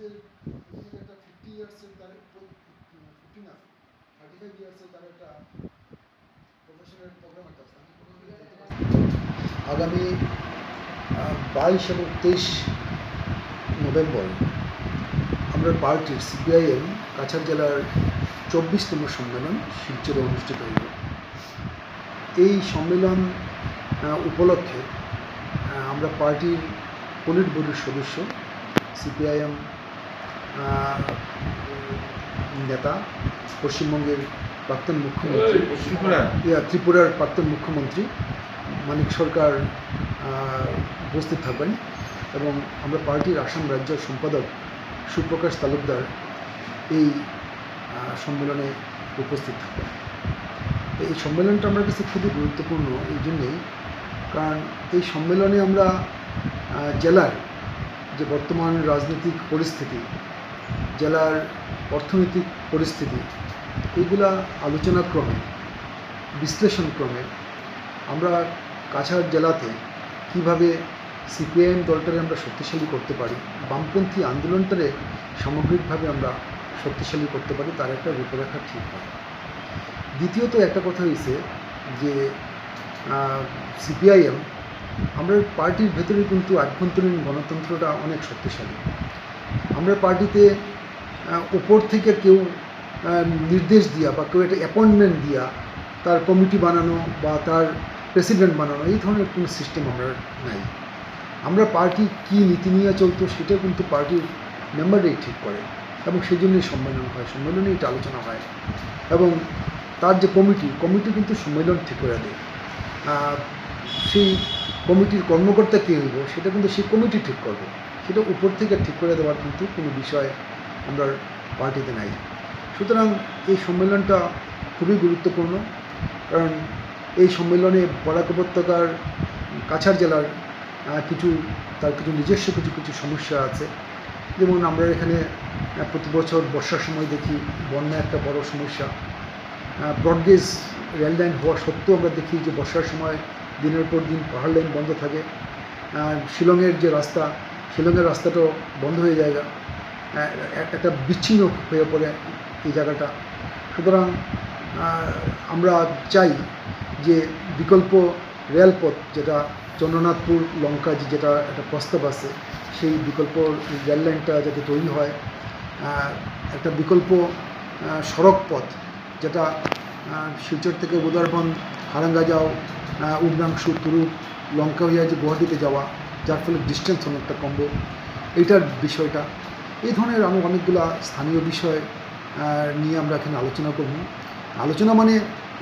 রাজনীতিদের একটা 50 ইয়ার্সের তার 50 না 35 ইয়ার্সের তার একটা প্রফেশনাল প্রোগ্রাম একটা আছে। আগামী 22 এবং 23 নভেম্বর আমরা পার্টির সিপিআইএম কাছাড় জেলার 24তম সম্মেলন শিলচরে অনুষ্ঠিত হইল। এই সম্মেলন উপলক্ষে আমরা পার্টির পলিট ব্যুরোর সদস্য সিপিআইএম নেতা পশ্চিমবঙ্গের প্রাক্তন মুখ্যমন্ত্রী ত্রিপুরার প্রাক্তন মুখ্যমন্ত্রী মানিক সরকার উপস্থিত থাকবেন এবং আমরা পার্টির আসাম রাজ্য সম্পাদক সুপ্রকাশ তালুকদার এই সম্মেলনে উপস্থিত থাকবেন। এই সম্মেলনটা আমার কাছে খুবই গুরুত্বপূর্ণ এই জন্যেই, কারণ এই সম্মেলনে আমরা জেলার যে বর্তমান রাজনৈতিক পরিস্থিতি, জেলার অর্থনৈতিক পরিস্থিতি, এইগুলা আলোচনাক্রমে বিশ্লেষণক্রমে আমরা কাছাড় জেলাতে কীভাবে সিপিআইএম দলটারে আমরা শক্তিশালী করতে পারি, বামপন্থী আন্দোলনটারে সামগ্রিকভাবে আমরা শক্তিশালী করতে পারি, তার একটা রূপরেখা ঠিক হয়। দ্বিতীয়ত একটা কথা হয়েছে যে সিপিআইএম আমরা পার্টির ভেতরে কিন্তু আভ্যন্তরীণ গণতন্ত্রটা অনেক শক্তিশালী। আমরা পার্টিতে ওপর থেকে কেউ নির্দেশ দিয়া বা কেউ একটা অ্যাপয়েন্টমেন্ট দিয়া তার কমিটি বানানো বা তার প্রেসিডেন্ট বানানো এই ধরনের কোনো সিস্টেম আমরা নাই। আমরা পার্টি কী নীতি নিয়ে চলতো সেটা কিন্তু পার্টির মেম্বাররাই ঠিক করে এবং সেই জন্যই সম্মেলন হয়, সম্মেলনে এটা আলোচনা হয় এবং তার যে কমিটি কিন্তু সম্মেলন ঠিক করে দেয়। সেই কমিটির কর্মকর্তা কে হইব সেটা কিন্তু সেই কমিটি ঠিক করবে, সেটা উপর থেকে ঠিক করে দেওয়ার কিন্তু কোনো বিষয় আমরা পার্টিতে নাই। সুতরাং এই সম্মেলনটা খুবই গুরুত্বপূর্ণ, কারণ এই সম্মেলনে বরাক উপত্যকার কাছাড় জেলার তার কিছু নিজস্ব কিছু সমস্যা আছে। যেমন আমরা এখানে প্রতি বছর বর্ষার সময় দেখি বন্যা একটা বড় সমস্যা। ব্রডগেজ রেল লাইন হওয়া সত্ত্বেও আমরা দেখি যে বর্ষার সময় দিনের পর দিন পাহাড় লাইন বন্ধ থাকে। শিলংয়ের যে শিলংয়ের রাস্তাটাও বন্ধ হয়ে যায়, একটা বিচ্ছিন্ন হয়ে পড়ে এই জায়গাটা। সুতরাং আমরা চাই যে বিকল্প রেলপথ, যেটা চন্দ্রনাথপুর লঙ্কা যেটা একটা প্রস্তাব আছে, সেই বিকল্প রেল লাইনটা যাতে তৈরি হয়। একটা বিকল্প সড়ক পথ যেটা শিলচর থেকে উদারবন হারাঙ্গা যাও, উমরাংশু তুরুপ লঙ্কা হইয়া যে গুয়াহাটিতে যাওয়া, যার ফলে ডিস্টেন্স অনেকটা কমবে, এইটার বিষয়টা। এই ধরনের আমরা অনেকগুলা স্থানীয় বিষয় নিয়ে আমরা এখানে আলোচনা করব। আলোচনা মানে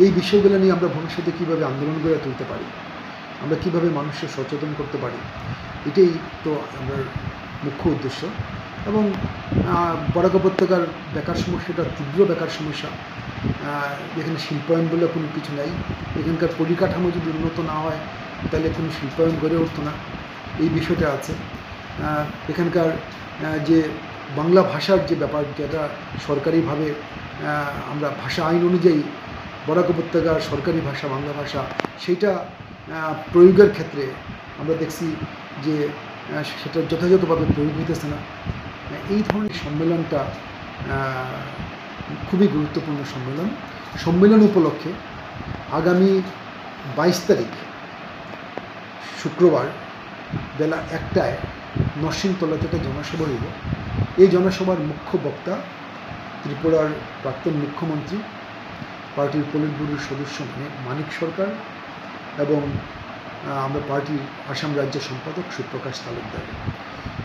এই বিষয়গুলো নিয়ে আমরা ভবিষ্যতে কীভাবে আন্দোলন গড়ে তুলতে পারি, আমরা কীভাবে মানুষকে সচেতন করতে পারি, এটাই তো আমার মুখ্য উদ্দেশ্য। এবং বরাক উপত্যকার বেকার সমস্যাটা তীব্র বেকার সমস্যা। এখানে শিল্পায়ন বলে কোনো কিছু নাই। এখানকার পরিকাঠামো যদি উন্নত না হয় তাহলে কোনো শিল্পায়ন গড়ে উঠতো না, এই বিষয়টা আছে। এখানকার যে বাংলা ভাষার যে ব্যাপার, যেটা সরকারিভাবে আমরা ভাষা আইন অনুযায়ী বরাক উপত্যকার সরকারি ভাষা বাংলা ভাষা, সেইটা প্রয়োগের ক্ষেত্রে আমরা দেখছি যে সেটা যথাযথভাবে প্রয়োগ হইতেছে না। এই ধরনের সম্মেলনটা খুবই গুরুত্বপূর্ণ সম্মেলন উপলক্ষে আগামী 22 তারিখ শুক্রবার বেলা 1টায় নরসিংতলাতে একটা জনসভা হইব। এই জনসভার মুখ্য বক্তা ত্রিপুরার প্রাক্তন মুখ্যমন্ত্রী, পার্টির পলিট ব্যুরোর সদস্য মানিক সরকার এবং আমরা পার্টির আসাম রাজ্য সম্পাদক সুপ্রকাশ তালুকদার।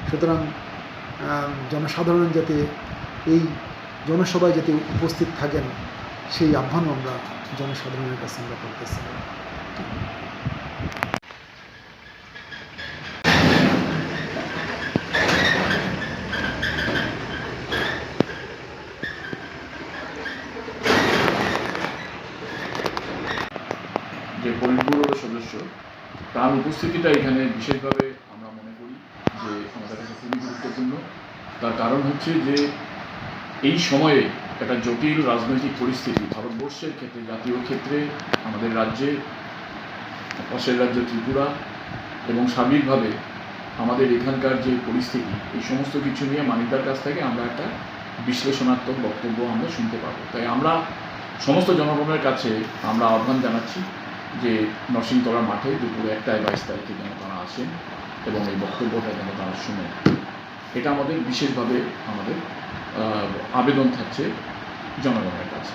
সুতরাং জনসাধারণ যাতে এই জনসভায় যাতে উপস্থিত থাকেন সেই আহ্বানও আমরা জনসাধারণের কাছে আমরা করতেছি। যে পলিটব্যুরোর সদস্য, তার উপস্থিতিটা এখানে বিশেষভাবে আমরা মনে করি যে আমাদের কাছে খুবই গুরুত্বপূর্ণ। তার কারণ হচ্ছে যে এই সময়ে একটা জটিল রাজনৈতিক পরিস্থিতি ভারতবর্ষের ক্ষেত্রে, জাতীয় ক্ষেত্রে, আমাদের রাজ্যে, পাশের রাজ্য ত্রিপুরা এবং সার্বিকভাবে আমাদের এখানকার যে পরিস্থিতি, এই সমস্ত কিছু নিয়ে মানিকদার কাছ থেকে আমরা একটা বিশ্লেষণাত্মক বক্তব্য আমরা শুনতে পাবো। তাই আমরা সমস্ত জনগণের কাছে আমরা আহ্বান জানাচ্ছি যে নরসিংতলা মাঠে দুপুরে 1টায় 22 তারিখে যেন তারা আসেন এবং এই বক্তব্যটা যেন তারা শুনেন। এটা আমাদের বিশেষভাবে আমাদের আবেদন থাকছে জনগণের কাছে।